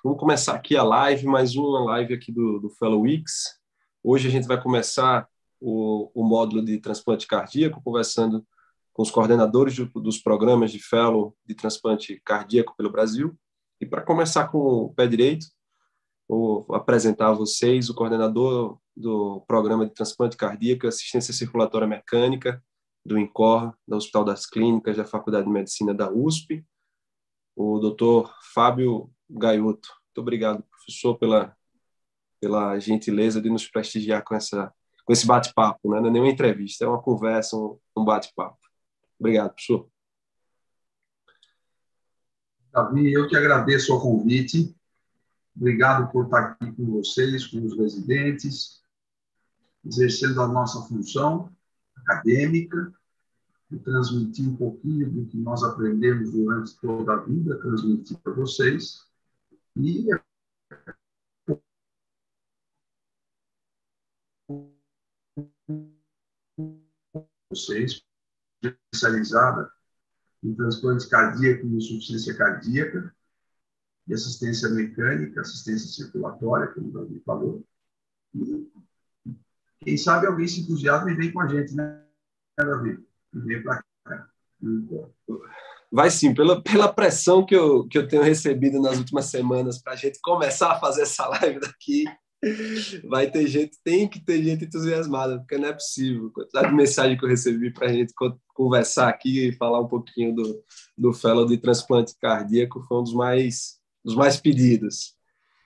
Vamos começar aqui a live, mais uma live aqui do Fellow Weeks. Hoje a gente vai começar o módulo de transplante cardíaco, conversando com os coordenadores dos programas de Fellow de transplante cardíaco pelo Brasil. E para começar com o pé direito, vou apresentar a vocês o coordenador do programa de transplante cardíaco e assistência circulatória mecânica do INCOR, do Hospital das Clínicas da Faculdade de Medicina da USP, o Dr. Fábio Gaiotto. Muito obrigado, professor, pela gentileza de nos prestigiar com esse bate-papo, né? Não é nenhuma entrevista, é uma conversa, um bate-papo. Obrigado, professor. Davi, eu que agradeço o convite. Obrigado por estar aqui com vocês, com os residentes, exercendo a nossa função acadêmica, de transmitir um pouquinho do que nós aprendemos durante toda a vida, transmitir para vocês. E vocês, especializada em transplante cardíaco e insuficiência cardíaca, e assistência mecânica, assistência circulatória, como o Davi falou. E quem sabe alguém se entusiasma e vem com a gente, né, Davi? E vem para cá. Vai sim, pela pressão que eu tenho recebido nas últimas semanas para a gente começar a fazer essa live daqui, vai ter gente, tem que ter gente entusiasmada, porque não é possível. A quantidade de mensagem que eu recebi para a gente conversar aqui e falar um pouquinho do Fellow de transplante cardíaco foi um dos mais pedidos.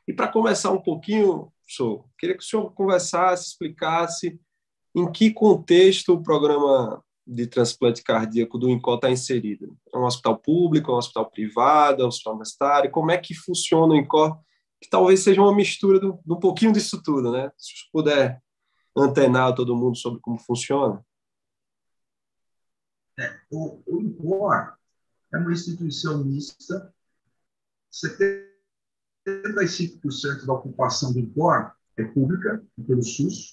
E para começar um pouquinho, professor, queria que o senhor conversasse, explicasse em que contexto o programa de transplante cardíaco do INCOR está inserido. É um hospital público, é um hospital privado, é um hospital universitário? Como é que funciona o INCOR? Que talvez seja uma mistura de um pouquinho disso tudo, né? Se você puder antenar todo mundo sobre como funciona. O INCOR é uma instituição mista. 75% da ocupação do INCOR é pública, pelo SUS,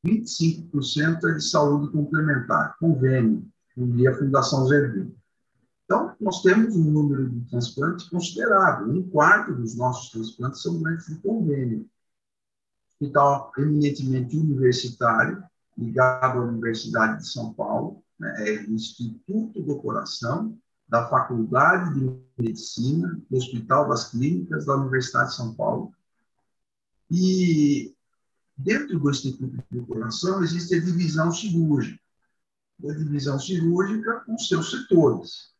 25% é de saúde complementar, convênio, e a Fundação Zervin. Então, nós temos um número de transplantes considerável. Um quarto dos nossos transplantes são doentes de convênio. Hospital eminentemente universitário, ligado à Universidade de São Paulo, né, é o Instituto do Coração da Faculdade de Medicina do Hospital das Clínicas da Universidade de São Paulo. E dentro do Instituto do Coração existe a divisão cirúrgica. A divisão cirúrgica com seus setores.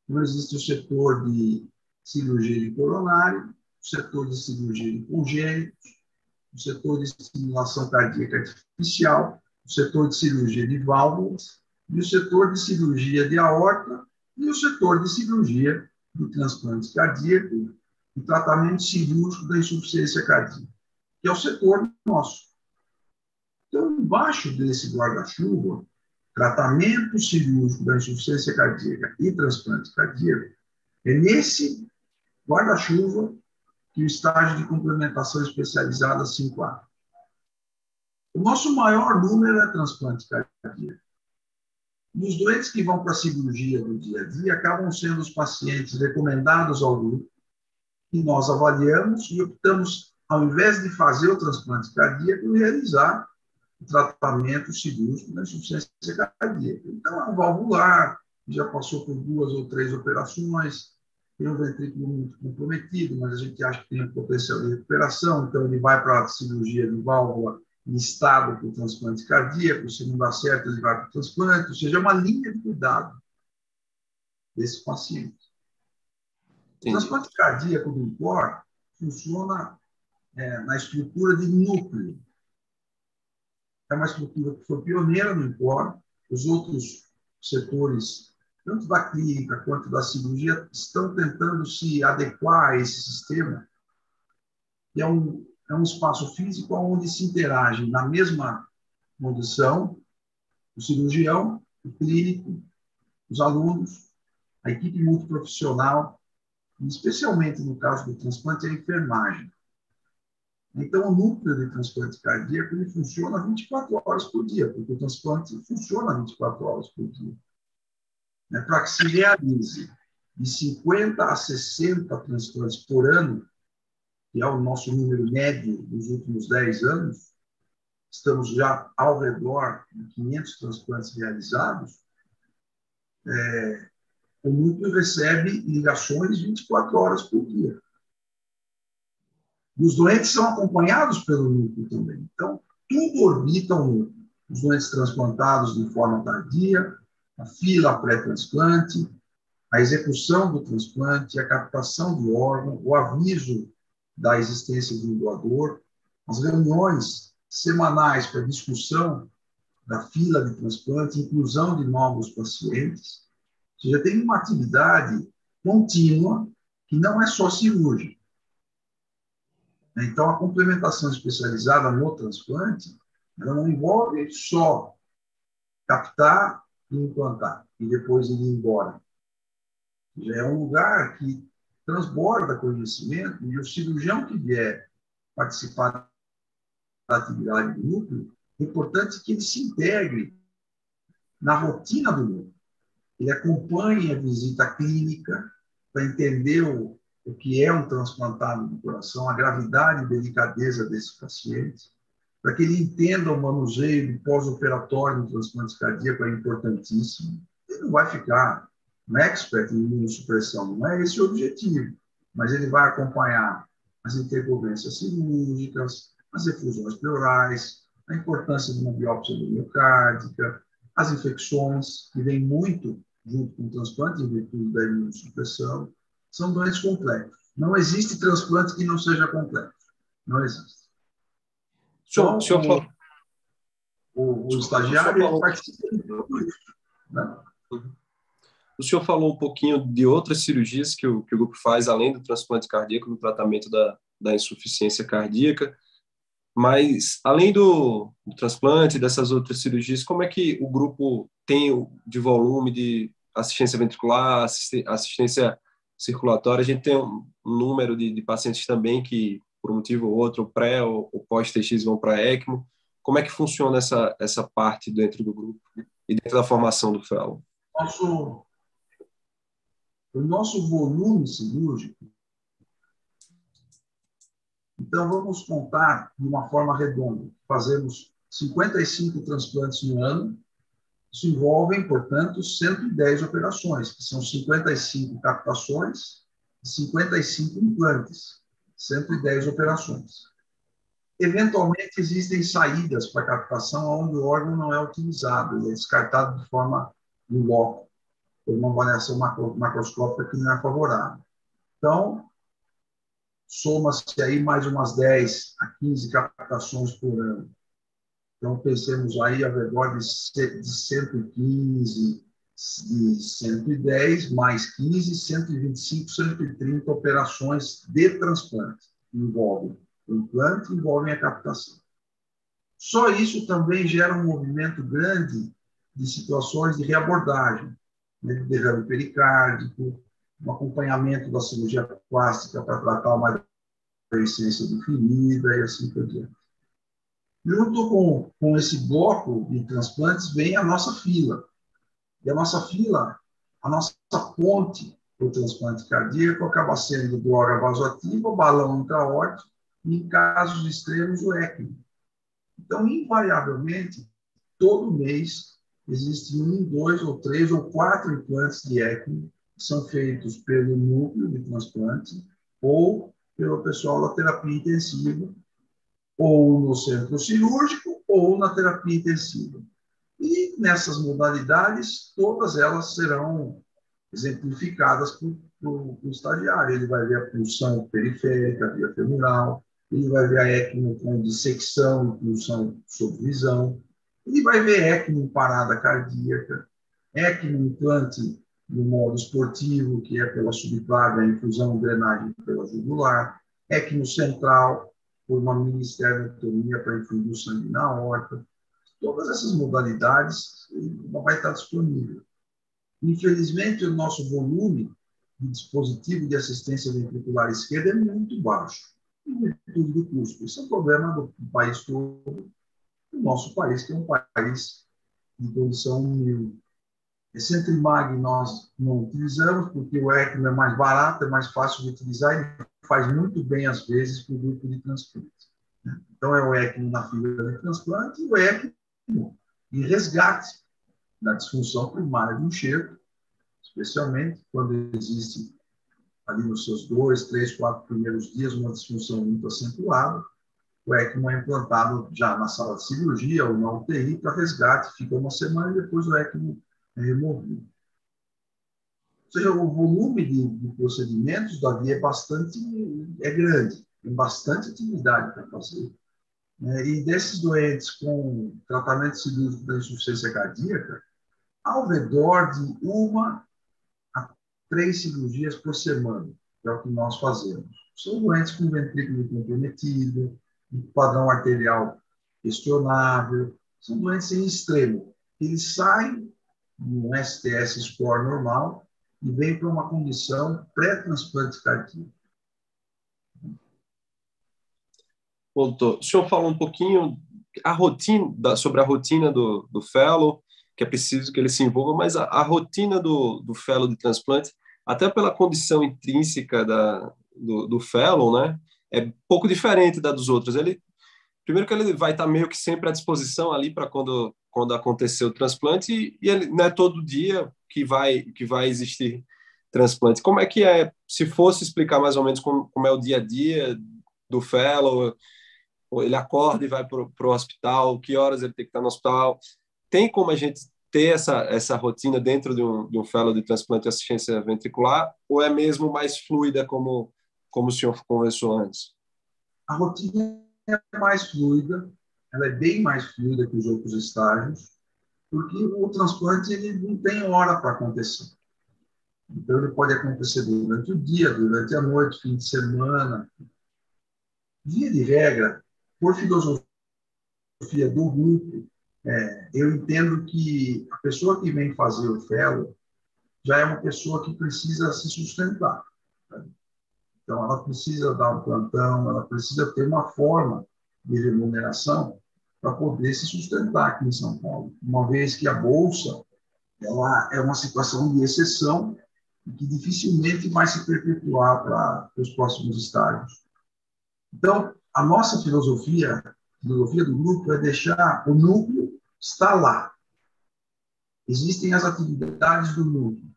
Então, existe o setor de cirurgia de coronário, o setor de cirurgia de congênitos, o setor de estimulação cardíaca artificial, o setor de cirurgia de válvulas, e o setor de cirurgia de aorta, e o setor de cirurgia de transplante cardíaco e tratamento cirúrgico da insuficiência cardíaca, que é o setor nosso. Então, embaixo desse guarda-chuva, tratamento cirúrgico da insuficiência cardíaca e transplante cardíaco, é nesse guarda-chuva que o estágio de complementação especializada se enquadra. O nosso maior número é transplante cardíaco. E os doentes que vão para a cirurgia do dia a dia acabam sendo os pacientes recomendados ao grupo, que nós avaliamos e optamos, ao invés de fazer o transplante cardíaco, realizar o tratamento cirúrgico da insuficiência cardíaca. Então, é um valvular, que já passou por 2 ou 3 operações, tem um ventrículo muito comprometido, mas a gente acha que tem um potencial de recuperação, então ele vai para a cirurgia de válvula listado para o transplante cardíaco, se não dá certo, ele vai para o transplante, ou seja, é uma linha de cuidado desse paciente. O transplante cardíaco do INCOR funciona na estrutura de núcleo. É uma estrutura que foi pioneira no INCOR, os outros setores tanto da clínica quanto da cirurgia, estão tentando se adequar a esse sistema, que é um espaço físico onde se interagem na mesma condição o cirurgião, o clínico, os alunos, a equipe multiprofissional, e especialmente no caso do transplante, a enfermagem. Então, o núcleo de transplante cardíaco ele funciona 24 horas por dia, porque o transplante funciona 24 horas por dia. Para que se realize de 50 a 60 transplantes por ano, que é o nosso número médio dos últimos 10 anos, estamos já ao redor de 500 transplantes realizados, o núcleo recebe ligações 24 horas por dia. E os doentes são acompanhados pelo núcleo também. Então, tudo orbita o núcleo. Os doentes transplantados de forma tardia, a fila pré-transplante, a execução do transplante, a captação do órgão, o aviso da existência de um doador, as reuniões semanais para discussão da fila de transplante, inclusão de novos pacientes. Ou seja, tem uma atividade contínua que não é só cirúrgica. Então, a complementação especializada no transplante, ela não envolve só captar e implantar, e depois ir embora. Já é um lugar que transborda conhecimento, e o cirurgião que vier participar da atividade do núcleo, é importante que ele se integre na rotina do núcleo. Ele acompanhe a visita clínica para entender o que é um transplantado do coração, a gravidade e delicadeza desse paciente, para que ele entenda o manuseio do pós-operatório do transplante cardíaco, é importantíssimo. Ele não vai ficar um expert em imunossupressão, não é esse o objetivo, mas ele vai acompanhar as intercorrências cirúrgicas, as efusões pleurais, a importância de uma biópsia miocárdica, as infecções, que vêm muito junto com o transplante, em virtude da imunossupressão, são doentes complexos. Não existe transplante que não seja complexo. Não existe. Então, o estagiário ele participa de tudo isso. Né? O senhor falou um pouquinho de outras cirurgias que o grupo faz, além do transplante cardíaco, no tratamento da insuficiência cardíaca. Mas, além do transplante, dessas outras cirurgias, como é que o grupo tem de volume de assistência ventricular, assistência circulatória? A gente tem um número de pacientes também que, por um motivo ou outro, pré ou pós-TX vão para ECMO. Como é que funciona essa parte dentro do grupo e dentro da formação do fellow? O nosso volume cirúrgico, então vamos contar de uma forma redonda. Fazemos 55 transplantes no ano. Isso envolve, portanto, 110 operações, que são 55 captações e 55 implantes. 110 operações. Eventualmente, existem saídas para captação onde o órgão não é utilizado, ele é descartado de forma in loco, por uma avaliação macroscópica que não é favorável. Então, soma-se aí mais umas 10 a 15 captações por ano. Então, pensemos aí ao redor de 115, de 110, mais 15, 125, 130 operações de transplante. Envolvem o implante, envolvem a captação. Só isso também gera um movimento grande de situações de reabordagem, né, de derrame pericárdico, um acompanhamento da cirurgia plástica para tratar uma deficiência definida e assim por diante. Junto com esse bloco de transplantes vem a nossa fila. E a nossa fila, a nossa ponte para o transplante cardíaco acaba sendo droga vasoativa, balão intraórtico e, em casos extremos, o ECMO. Então, invariavelmente, todo mês, existem 1, 2 ou 3 ou 4 implantes de ECMO que são feitos pelo núcleo de transplante ou pelo pessoal da terapia intensiva, ou no centro cirúrgico, ou na terapia intensiva. E nessas modalidades, todas elas serão exemplificadas para o estagiário. Ele vai ver a punção periférica, a via femoral, ele vai ver a ECMO com dissecção, punção sob visão, ele vai ver ECMO em parada cardíaca, ECMO implante no modo esportivo, que é pela subclave, a infusão e drenagem pela jugular, ECMO central, por uma mini esternotomia para infundir o sangue na aorta. Todas essas modalidades vai estar disponível. Infelizmente, o nosso volume de dispositivo de assistência ventricular esquerda é muito baixo, em virtude do custo. Isso é um problema do país todo, do nosso país, que é um país de condição humilde. Esse Entrimag nós não utilizamos porque o ECMO é mais barato, é mais fácil de utilizar e faz muito bem, às vezes, para o grupo de transplante. Então, é o ECMO na fila de transplante e o ECMO em resgate da disfunção primária do enxerto, especialmente quando existe ali nos seus 2, 3, 4 primeiros dias uma disfunção muito acentuada. O ECMO é implantado já na sala de cirurgia ou na UTI para resgate, fica uma semana e depois o ECMO é removido. Ou seja, o volume de procedimentos, Davi, é grande, tem bastante atividade para fazer. E desses doentes com tratamento cirúrgico da insuficiência cardíaca, ao redor de 1 a 3 cirurgias por semana, que é o que nós fazemos. São doentes com ventrículo comprometido, um padrão arterial questionável, são doentes em extremo. Eles saem de um STS score normal e vêm para uma condição pré-transplante cardíaco. Doutor, o senhor falou um pouquinho sobre a rotina do fellow, que é preciso que ele se envolva, mas a rotina do fellow de transplante, até pela condição intrínseca do fellow, né, é pouco diferente da dos outros. Primeiro que ele vai estar meio que sempre à disposição ali para quando acontecer o transplante, e ele não é todo dia que vai existir transplante. Como é que é, se fosse explicar mais ou menos como é o dia a dia do fellow, ele acorda e vai para o hospital, que horas ele tem que estar no hospital? Tem como a gente ter essa rotina dentro de um fellow de transplante e assistência ventricular, ou é mesmo mais fluida como o senhor conversou antes? A rotina é mais fluida, ela é bem mais fluida que os outros estágios, porque o transplante ele não tem hora para acontecer. Então, ele pode acontecer durante o dia, durante a noite, fim de semana. Via de regra, por filosofia do grupo, eu entendo que a pessoa que vem fazer o fellow já é uma pessoa que precisa se sustentar. Né? Então, ela precisa dar um plantão, ela precisa ter uma forma de remuneração para poder se sustentar aqui em São Paulo, uma vez que a Bolsa ela é uma situação de exceção e que dificilmente vai se perpetuar para os próximos estágios. Então, a nossa filosofia do grupo, é deixar o núcleo estar lá. Existem as atividades do núcleo.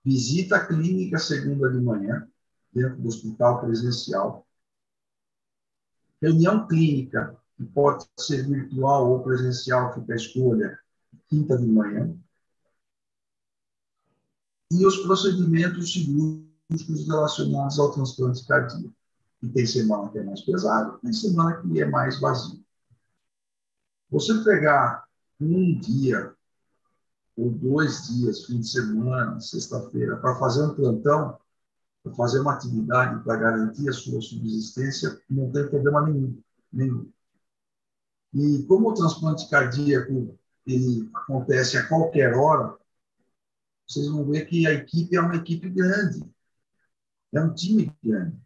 Visita clínica segunda de manhã, dentro do hospital presencial. Reunião clínica, que pode ser virtual ou presencial, fica a escolha, quinta de manhã. E os procedimentos cirúrgicos relacionados ao transplante cardíaco. E tem semana que é mais pesado, tem semana que é mais vazio. Você pegar um dia ou 2 dias, fim de semana, sexta-feira, para fazer um plantão, para fazer uma atividade para garantir a sua subsistência, não tem problema nenhum. E como o transplante cardíaco ele acontece a qualquer hora, vocês vão ver que a equipe é uma equipe grande, é um time grande,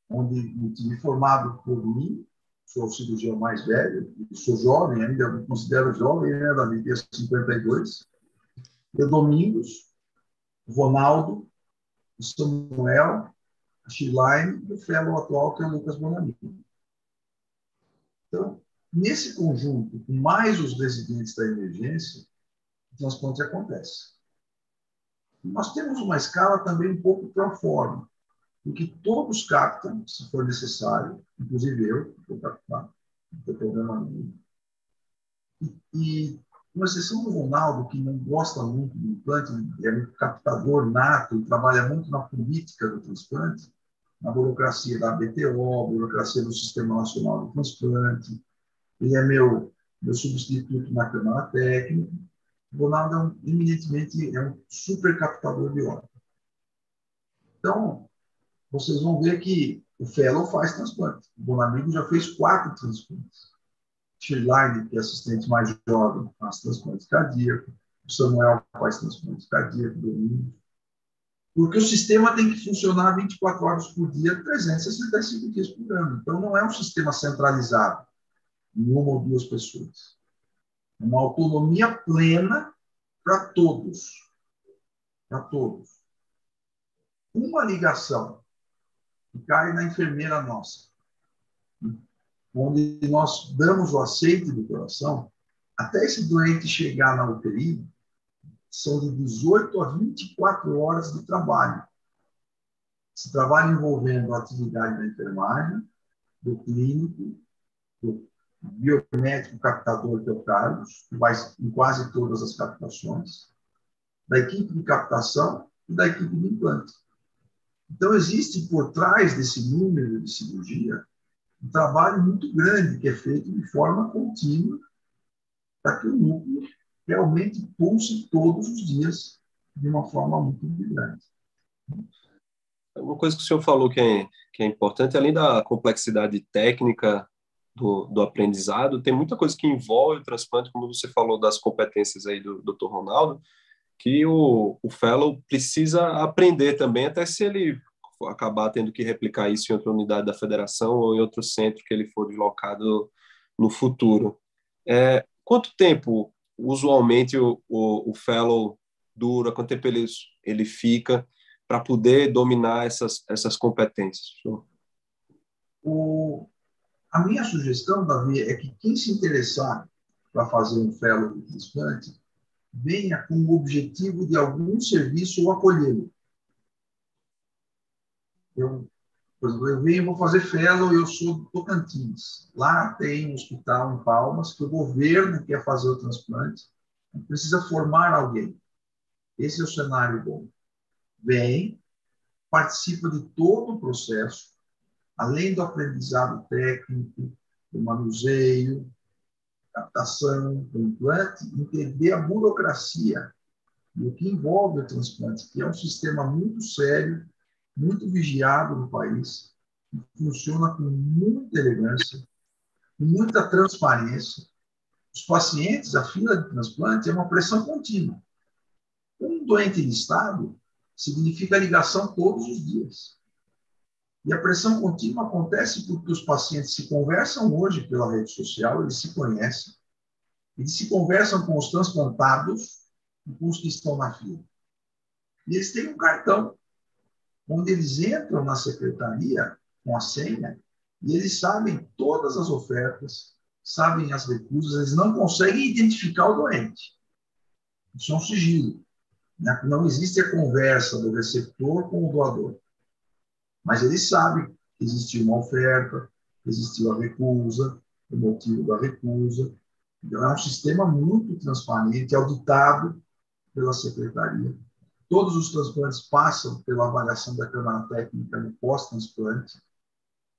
onde um time formado por mim, sou o cirurgião mais velho, sou jovem ainda, me considero jovem, né, da minha 52, e Domingos, Ronaldo, o Samuel, a Shiline e o fellow atual, que é o Lucas Bonamini. Então, nesse conjunto, com mais os residentes da emergência, o transplante acontece. E nós temos uma escala também um pouco pro forma, em que todos captam, se for necessário, inclusive eu, vou captar, não tem problema nenhum. E com exceção do Ronaldo, que não gosta muito do implante, é um captador nato e trabalha muito na política do transplante, na burocracia da BTO, burocracia do Sistema Nacional do Transplante. Ele é meu substituto na Câmara Técnica. O Ronaldo eminentemente é um super captador de órgãos. Então, vocês vão ver que o fellow faz transplante. O Bonamigo já fez 4 transplantes. Shirline, que é assistente mais jovem, faz transplantes cardíacos. O Samuel faz transplantes cardíacos, Domingos. Porque o sistema tem que funcionar 24 horas por dia, 365 dias por ano. Então, não é um sistema centralizado em 1 ou 2 pessoas. É uma autonomia plena para todos. Para todos. Uma ligação que cai na enfermeira nossa, onde nós damos o aceite do coração, até esse doente chegar na UTI, são de 18 a 24 horas de trabalho. Esse trabalho envolvendo a atividade da enfermagem, do clínico, do biomédico captador, que é o Carlos, que vai em quase todas as captações, da equipe de captação e da equipe de implante. Então, existe por trás desse número de cirurgia um trabalho muito grande que é feito de forma contínua para que o núcleo realmente pulse todos os dias de uma forma muito grande. Uma coisa que o senhor falou que é importante, além da complexidade técnica do aprendizado, tem muita coisa que envolve o transplante, como você falou das competências aí do Dr. Ronaldo, que o fellow precisa aprender também, até se ele acabar tendo que replicar isso em outra unidade da federação ou em outro centro que ele for deslocado no futuro. Quanto tempo, usualmente, o fellow dura? Quanto tempo ele fica para poder dominar essas competências? A minha sugestão, Davi, é que quem se interessar para fazer um fellow de transplante venha com o objetivo de algum serviço ou acolhê-lo. Por exemplo, eu venho, vou fazer fellow, eu sou do Tocantins. Lá tem um hospital em Palmas que o governo quer fazer o transplante, precisa formar alguém. Esse é o cenário bom. Vem, participa de todo o processo, além do aprendizado técnico, do manuseio, captação, do implante, entender a burocracia e o que envolve o transplante, que é um sistema muito sério, muito vigiado no país, que funciona com muita elegância, com muita transparência. Os pacientes, a fila de transplante é uma pressão contínua. Um doente de estado significa ligação todos os dias. E a pressão contínua acontece porque os pacientes se conversam hoje pela rede social, eles se conhecem, eles se conversam com os transplantados e com os que estão na fila. E eles têm um cartão, onde eles entram na secretaria com a senha e eles sabem todas as ofertas, sabem as recusas, eles não conseguem identificar o doente. Isso é um sigilo. Não existe a conversa do receptor com o doador. Mas eles sabem que existiu uma oferta, que existiu a recusa, o motivo da recusa. Então, é um sistema muito transparente, auditado pela secretaria. Todos os transplantes passam pela avaliação da Câmara Técnica no pós-transplante,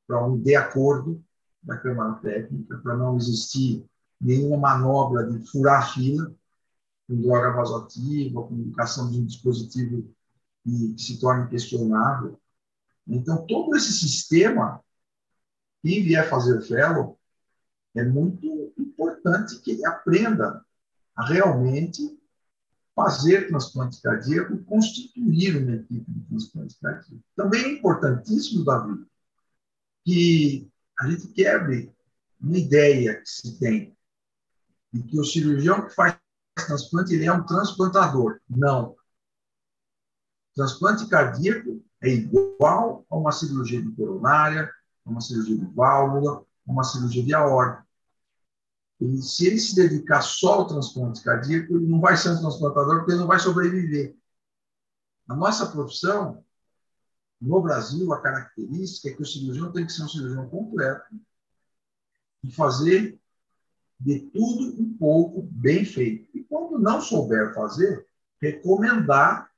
para de acordo da Câmara Técnica, para não existir nenhuma manobra de furar a fila com droga vasoativa, com indicação de um dispositivo que se torne questionável. Então, todo esse sistema, quem vier fazer fellow, é muito importante que ele aprenda a realmente fazer transplante cardíaco e constituir uma equipe de transplante cardíaco. Também é importantíssimo, Davi, que a gente quebre uma ideia que se tem de que o cirurgião que faz transplante ele é um transplantador. Não. Transplante cardíaco é igual a uma cirurgia de coronária, a uma cirurgia de válvula, a uma cirurgia de aorta. E se ele se dedicar só ao transplante cardíaco, ele não vai ser um transplantador porque ele não vai sobreviver. Na nossa profissão, no Brasil, a característica é que o cirurgião tem que ser um cirurgião completo e fazer de tudo um pouco bem feito. E quando não souber fazer, recomendar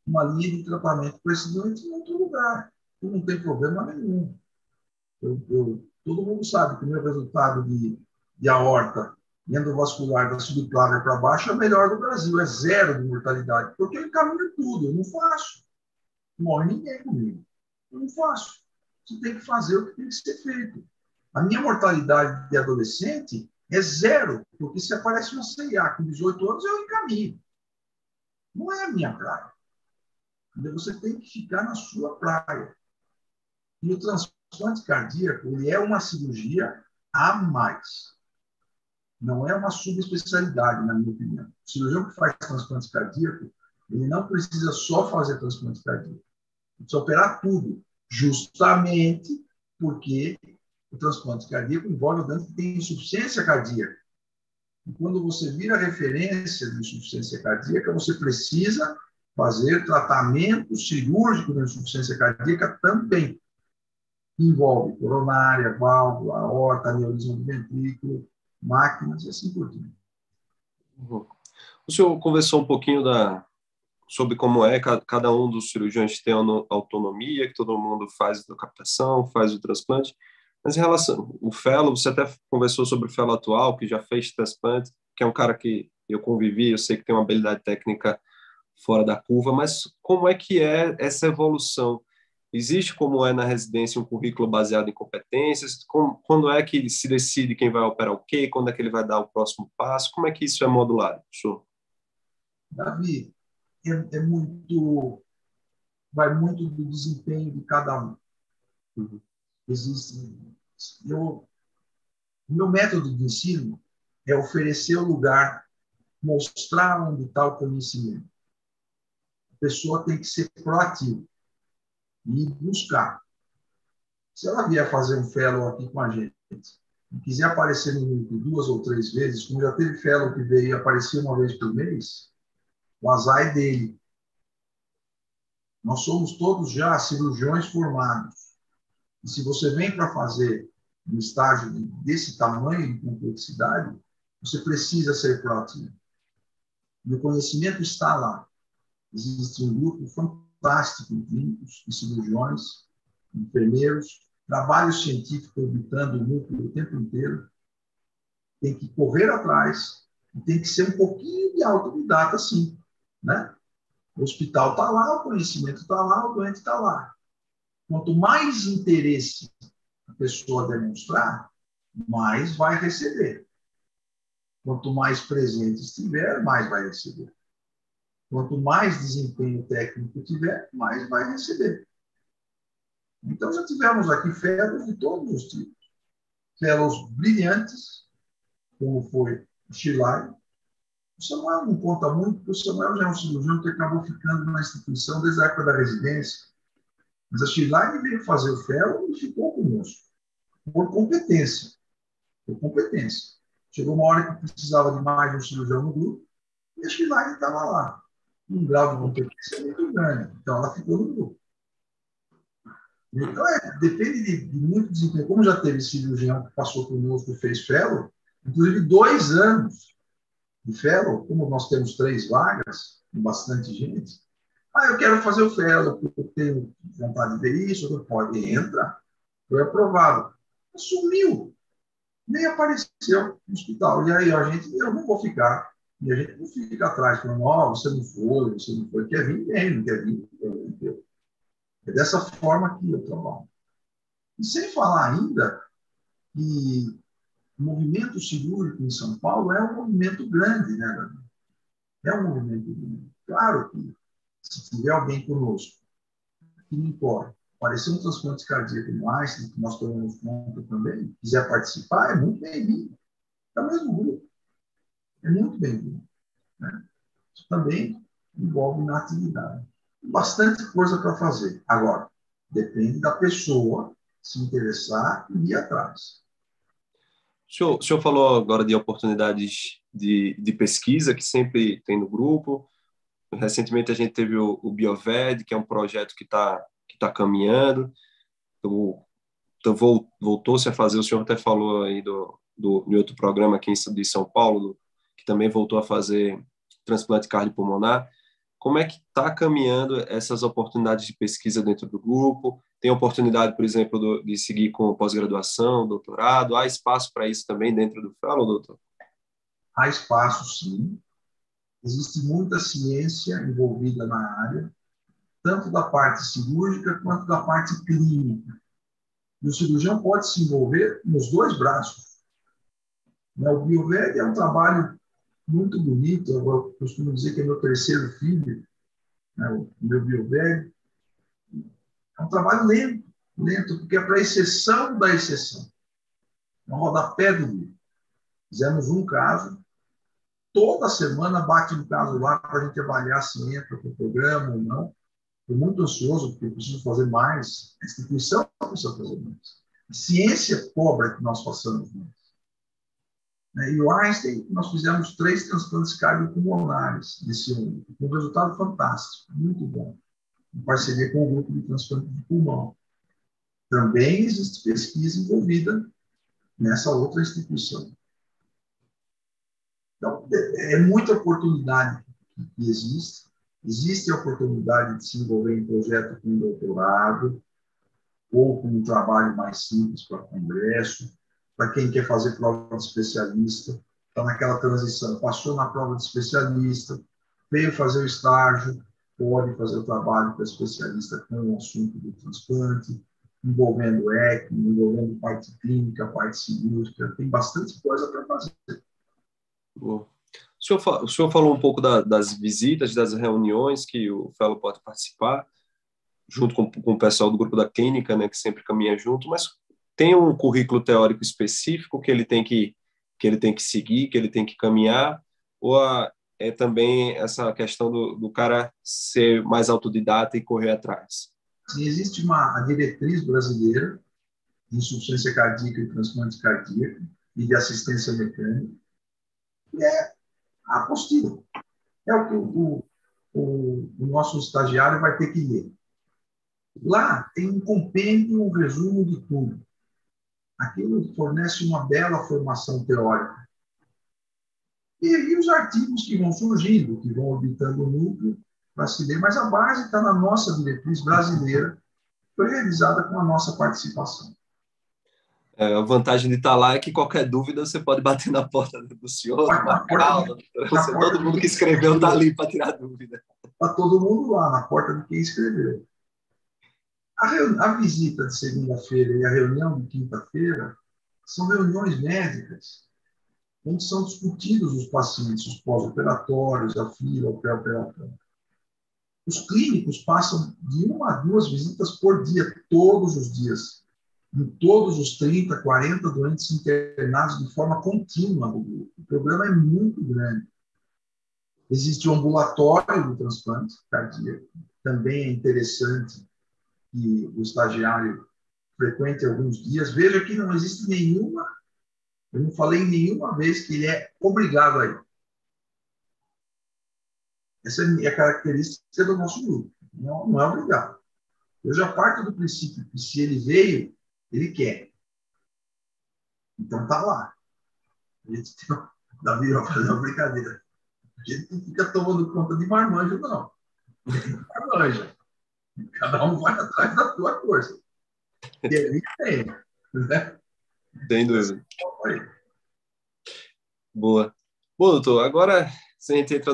uma linha de tratamento para esse doente em outro lugar. Não tem problema nenhum. Todo mundo sabe que o meu resultado de aorta endovascular da subclávia para baixo é o melhor do Brasil, é 0 de mortalidade, porque eu encaminho tudo, eu não faço. Não morre ninguém comigo. Eu não faço. Você tem que fazer o que tem que ser feito. A minha mortalidade de adolescente é 0, porque se aparece uma CIA com 18 anos, eu encaminho. Não é a minha praia. Você tem que ficar na sua praia. E o transplante cardíaco ele é uma cirurgia a mais. Não é uma subespecialidade, na minha opinião. O cirurgião que faz transplante cardíaco, ele não precisa só fazer transplante cardíaco. Ele precisa operar tudo, justamente porque o transplante cardíaco envolve o doente que tem insuficiência cardíaca. E quando você vira referência de insuficiência cardíaca, você precisa fazer tratamento cirúrgico da insuficiência cardíaca também. Envolve coronária, válvula, aorta, aneurisma do ventrículo, máquinas e assim por diante. Uhum. O senhor conversou um pouquinho sobre como é cada um dos cirurgiões tem autonomia, que todo mundo faz a captação, faz o transplante, mas em relação ao fellow, você até conversou sobre o fellow atual, que já fez transplante, que é um cara que eu convivi, eu sei que tem uma habilidade técnica fora da curva, mas como é que é essa evolução? Existe, como é na residência, um currículo baseado em competências? Quando é que se decide quem vai operar o quê? Quando é que ele vai dar o próximo passo? Como é que isso é modulado, professor? Davi, é muito, vai muito do desempenho de cada um. Uhum. Existe, o meu método de ensino é oferecer o lugar, mostrar onde está o conhecimento. A pessoa tem que ser proativa e buscar. Se ela vier fazer um fellow aqui com a gente e quiser aparecer no grupo 2 ou 3 vezes, como já teve fellow que veio e aparecia uma vez por mês, o azar é dele. Nós somos todos já cirurgiões formados. E se você vem para fazer um estágio desse tamanho de complexidade, você precisa ser proativo. E o conhecimento está lá. Existe um grupo fantástico de clínicos, de cirurgiões, de enfermeiros, trabalho científico orbitando o núcleo o tempo inteiro. Tem que correr atrás e tem que ser um pouquinho de autodidata, sim. Né? O hospital está lá, o conhecimento está lá, o doente está lá. Quanto mais interesse a pessoa demonstrar, mais vai receber. Quanto mais presente estiver, mais vai receber. Quanto mais desempenho técnico tiver, mais vai receber. Então, já tivemos aqui fellows de todos os tipos. Fellows brilhantes, como foi o Chilai. O Samuel não conta muito, porque o Samuel já é um cirurgião que acabou ficando na instituição desde a época da residência. Mas a Chilai veio fazer o fellow e ficou conosco, por competência. Por competência. Chegou uma hora que precisava de mais de um cirurgião no grupo, e a Chilai estava lá. Um grau de competência muito grande. Então, ela ficou no grupo. Então, depende de muito desempenho. Como já teve cirurgião que passou conosco e fez fellow, inclusive 2 anos de fellow, como nós temos 3 vagas, com bastante gente. Eu quero fazer o fellow, porque eu tenho vontade de ver isso, eu pode, entra, foi aprovado. Sumiu, nem apareceu no hospital. E aí a gente, eu não vou ficar. E a gente não fica atrás, falando, você não foi, quer vir bem, não quer vir, não quer vir. É dessa forma que eu trabalho. E sem falar ainda que o movimento cirúrgico em São Paulo é um movimento grande, né, Davi? É um movimento grande. Claro que, se tiver alguém conosco, que não importa, aparecer um transplante cardíaco no Einstein, que nós tomamos conta também, quiser participar, é muito bem-vindo. É o mesmo grupo. É muito bem-vindo. Né? Isso também envolve na atividade. Bastante coisa para fazer. Agora, depende da pessoa se interessar e ir atrás. O senhor falou agora de oportunidades de pesquisa que sempre tem no grupo. Recentemente a gente teve o BioVed, que é um projeto que tá caminhando. Então voltou-se a fazer, o senhor até falou aí em outro programa aqui de São Paulo, que também voltou a fazer transplante cardiopulmonar. Como é que está caminhando essas oportunidades de pesquisa dentro do grupo? Tem oportunidade, por exemplo, de seguir com pós-graduação, doutorado? Há espaço para isso também dentro do fellow, doutor? Há espaço, sim. Existe muita ciência envolvida na área, tanto da parte cirúrgica quanto da parte clínica. E o cirurgião pode se envolver nos 2 braços. O BioVed é um trabalho muito bonito. Eu costumo dizer que é meu 3º filho, né, o meu BioVed. É um trabalho lento, porque é para exceção da exceção. É um rodapé do livro. Fizemos um caso, toda semana bate um caso lá para a gente avaliar se entra para o programa ou não. Estou muito ansioso, porque eu preciso fazer mais. A instituição precisa fazer mais. A ciência cobra que nós façamos mais. E o Einstein, nós fizemos 3 transplantes cardiopulmonares nesse ano, com um resultado fantástico, muito bom, em parceria com o grupo de transplante de pulmão. Também existe pesquisa envolvida nessa outra instituição. Então, é muita oportunidade que existe. Existe a oportunidade de se envolver em projeto com doutorado ou com um trabalho mais simples para congresso, para quem quer fazer prova de especialista, está naquela transição, passou na prova de especialista, veio fazer o estágio, pode fazer o trabalho para especialista com o assunto do transplante, envolvendo ECMO, envolvendo parte clínica, parte cirúrgica, tem bastante coisa para fazer. Bom. O senhor falou um pouco das visitas, das reuniões que o fellow pode participar, junto com o pessoal do grupo da clínica, né, que sempre caminha junto, mas tem um currículo teórico específico que ele tem que seguir, que ele tem que caminhar, ou é também essa questão do cara ser mais autodidata e correr atrás? Sim, existe a diretriz brasileira de insuficiência cardíaca e transplante cardíaco e de assistência mecânica, e é a apostila. É o que o nosso estagiário vai ter que ler. Lá tem um compêndio, um resumo de tudo. Aquilo fornece uma bela formação teórica. E aí os artigos que vão surgindo, que vão orbitando o núcleo, para se ler, mas a base está na nossa diretriz brasileira, foi realizada com a nossa participação. A vantagem de estar lá é que qualquer dúvida você pode bater na porta do senhor, do Marcal, todo mundo que escreveu está ali para tirar dúvida. Está todo mundo lá, na porta de quem escreveu. A visita de segunda-feira e a reunião de quinta-feira são reuniões médicas, onde são discutidos os pacientes, os pós-operatórios, a fila, o pré-operatório. Os clínicos passam de 1 a 2 visitas por dia, todos os dias, em todos os 30, 40 doentes internados de forma contínua no grupo. O problema é muito grande. Existe o ambulatório do transplante cardíaco, também é interessante que o estagiário frequente alguns dias. Veja que não existe nenhuma, eu não falei nenhuma vez que ele é obrigado a ir. Essa é a característica do nosso grupo. Não é obrigado. Eu já parto do princípio que se ele veio, ele quer. Então está lá. A gente tem Davi vai fazer uma brincadeira. A gente não fica tomando conta de marmanjo, não. Marmanja. Cada um vai atrás da sua força. E ele tem. Né? Sem dúvida. Boa. Bom, doutor, agora a gente entra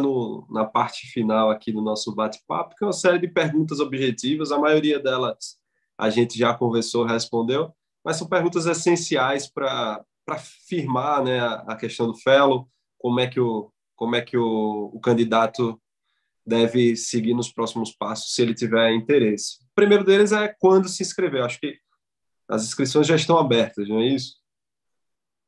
na parte final aqui do nosso bate-papo, que é uma série de perguntas objetivas. A maioria delas a gente já conversou, respondeu, mas são perguntas essenciais para firmar, né, a questão do fellow, como é que o candidato deve seguir nos próximos passos, se ele tiver interesse. O primeiro deles é quando se inscrever. Acho que as inscrições já estão abertas, não é isso?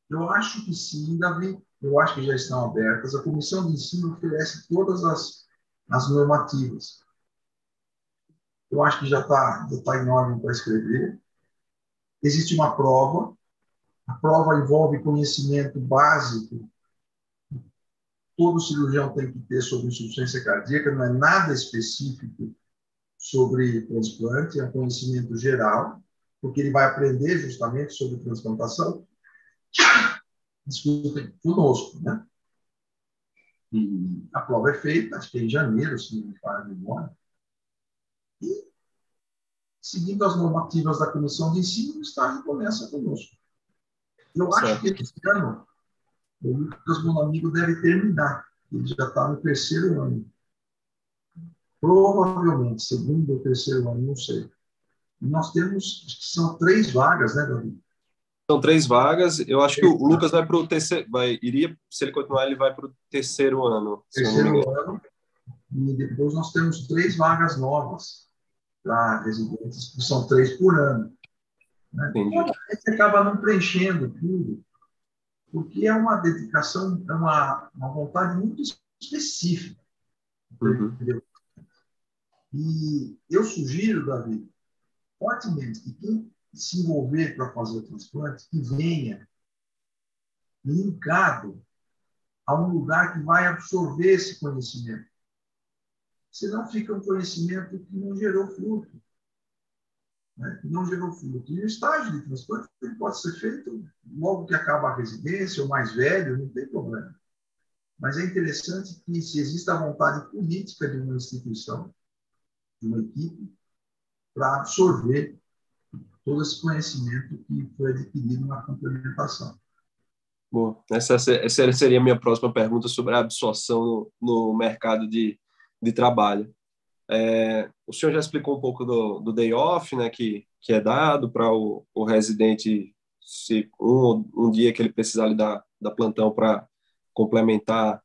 Eu acho que sim, Davi. Eu acho que já estão abertas. A comissão de ensino oferece todas as normativas. Eu acho que já está em ordem para escrever. Existe uma prova. A prova envolve conhecimento básico. Todo cirurgião tem que ter sobre insuficiência cardíaca. Não é nada específico sobre transplante, é um conhecimento geral, porque ele vai aprender justamente sobre transplantação. Desculpem, conosco, né? E a prova é feita, acho que é em janeiro, se não me falha a memória. E, seguindo as normativas da comissão de ensino, o estágio começa conosco. Eu acho que esse ano, o Lucas, meu amigo, deve terminar. Ele já está no 3º ano. Provavelmente, 2º ou 3º ano, não sei. E nós temos, acho que são 3 vagas, né, Davi? São 3 vagas. Eu acho que o Lucas vai para o terceiro, se ele continuar, ele vai para o 3º ano. Terceiro ano. E depois nós temos 3 vagas novas para residentes, que são 3 por ano. Né? Então, a gente acaba não preenchendo tudo, porque é uma dedicação, é uma vontade muito específica. Entendeu? E eu sugiro, Davi, fortemente que quem se envolver para fazer o transplante, que venha linkado a um lugar que vai absorver esse conhecimento. Senão fica um conhecimento que não gerou fruto. Né? Que não gerou fruto. E o estágio de transplante ele pode ser feito logo que acaba a residência, ou mais velho, não tem problema. Mas é interessante que, se existe a vontade política de uma instituição, de uma equipe, para absorver todo esse conhecimento que foi adquirido na complementação. Bom, essa seria a minha próxima pergunta sobre a absorção no mercado de trabalho. O senhor já explicou um pouco do day off, né, que é dado para o residente, se um dia que ele precisar ali da plantão para complementar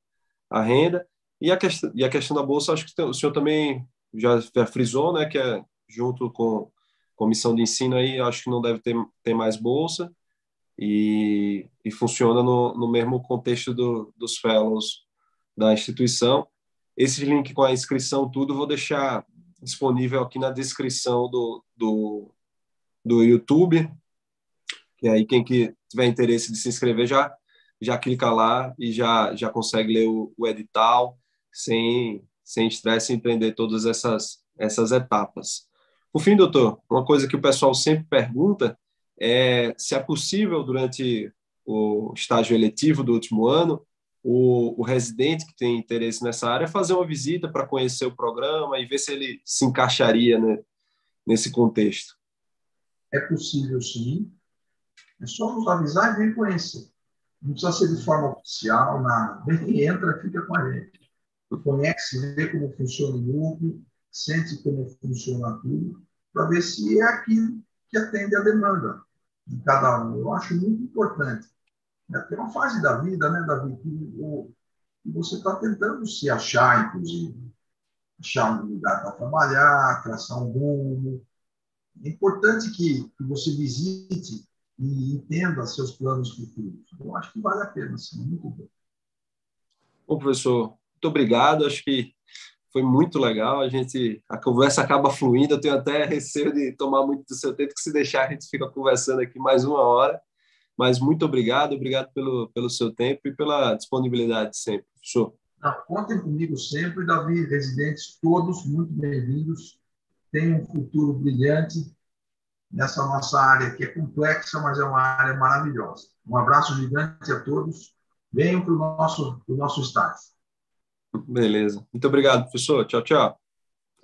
a renda. E a questão da bolsa, acho que o senhor também já frisou, né, que é junto com a comissão de ensino aí, acho que não deve ter mais bolsa e funciona no mesmo contexto dos fellows da instituição. Esse link com a inscrição, tudo, vou deixar disponível aqui na descrição do YouTube, e aí quem que tiver interesse de se inscrever já clica lá e já consegue ler o edital sem estresse e entender todas essas etapas. Por fim, doutor, uma coisa que o pessoal sempre pergunta é se é possível, durante o estágio eletivo do último ano, o residente que tem interesse nessa área fazer uma visita para conhecer o programa e ver se ele se encaixaria, né, nesse contexto. É possível, sim. É só nos avisar e vir conhecer. Não precisa ser de forma oficial, nada. Vem, entra, fica com a gente. Conhece, vê como funciona o núcleo, sente como funciona tudo, para ver se é aquilo que atende a demanda de cada um. Eu acho muito importante. Tem uma fase da vida, né, Davi, que você está tentando se achar, inclusive. Achar um lugar para trabalhar, traçar um rumo. É importante que você visite e entenda seus planos futuros. Eu acho que vale a pena, sim, muito bom. Bom, professor, muito obrigado. Acho que foi muito legal. A conversa acaba fluindo. Eu tenho até receio de tomar muito do seu tempo, que se deixar a gente fica conversando aqui mais uma hora. Mas muito obrigado pelo seu tempo e pela disponibilidade sempre, professor. Contem comigo sempre, Davi, residentes todos muito bem-vindos. Tenham um futuro brilhante nessa nossa área, que é complexa, mas é uma área maravilhosa. Um abraço gigante a todos. Venham para o nosso estágio. Beleza. Muito obrigado, professor. Tchau, tchau.